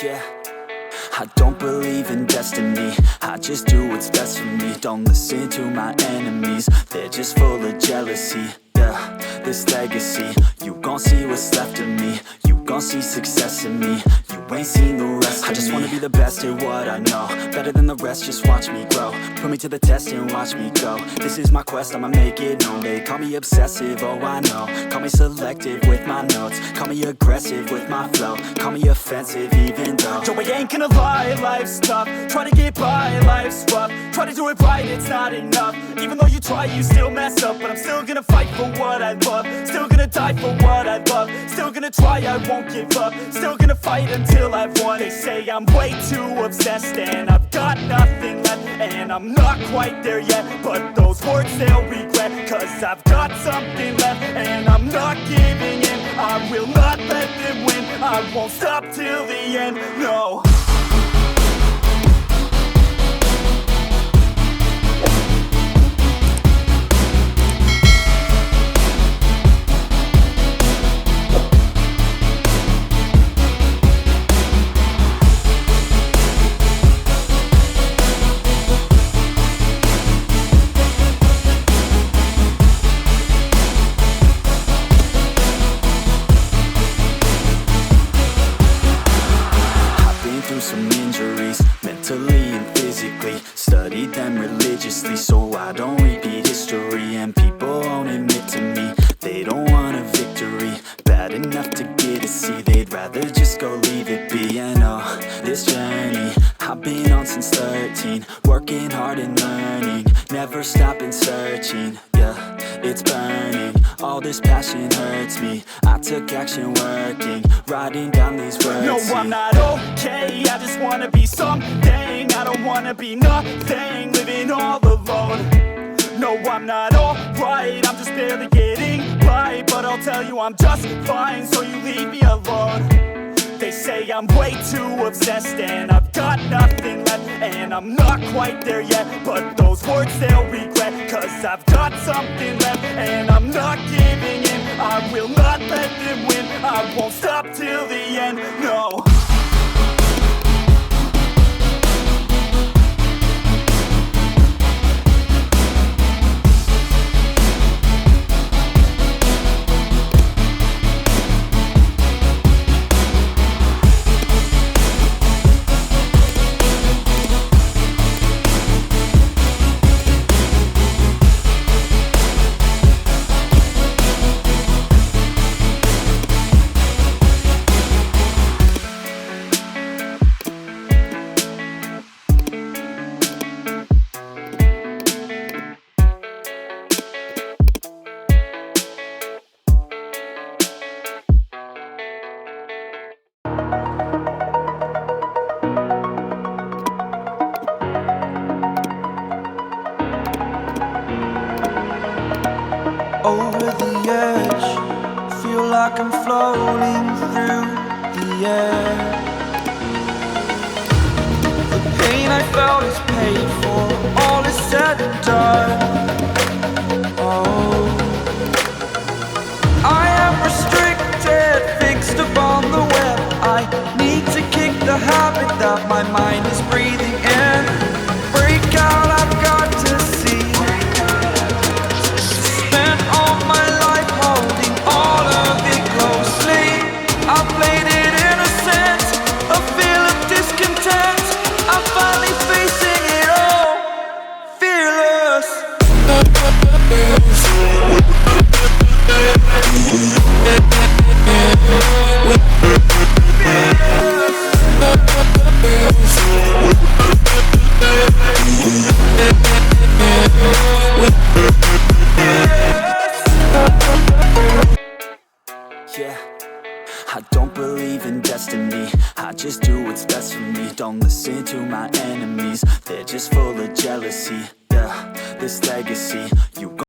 yeah. I don't believe in destiny, I just do what's best for me. Don't listen to my enemies, they're just full of jealousy. Yeah, this legacy, you gon' see what's left of me. You gon' see success in me, you ain't seen the rest of me. I just wanna be the best at what I know, better than the rest, just watch me grow. Put me to the test and watch me go. This is my quest, I'ma make it known. They call me obsessive, oh I know. Call me selective with my notes, call me aggressive with my flow. Call me offensive even though yo, I ain't gonna lie, life's tough. Try to get by, life's rough. Try to do it right, it's not enough. Even though you try, you still mess up. But I'm still gonna fight for what I love, still gonna die for what I love, still gonna try, I won't give up, still gonna fight until I've won. They say I'm way too obsessed and I've got nothing left, and I'm not quite there yet, but those words they'll regret, cause I've got something left and I'm not giving in. I will not let them win, I won't stop till the end, no. Some injuries, mentally and physically. Studied them religiously so I don't repeat history. And people won't admit to me they don't want a victory bad enough to get a C. They'd rather just go leave it be. And oh, this journey I've been on since 13, working hard and learning, never stopping searching. Yeah, it's burning, all this passion hurts me. I took action working, writing down these words. No, I'm not okay, I just wanna be something. I don't wanna be nothing, living all alone. No, I'm not alright, I'm just barely getting by. But I'll tell you I'm just fine, so you leave me alone. They say I'm way too obsessed and I've got nothing left, and I'm not quite there yet, but those words they'll regret, cause I've got something left and I'm not giving in. I will not let them win, I won't stop till the end, no. Over the edge, feel like I'm floating through the air. The pain I felt is paid for, all is said and done. Oh, I am restricted, fixed upon the web. I need to kick the habit that my mind is breathing in. Break out, I've got to see. All my life holding all of it closely. I played it innocent, a feel of discontent. I'm finally facing it all, fearless.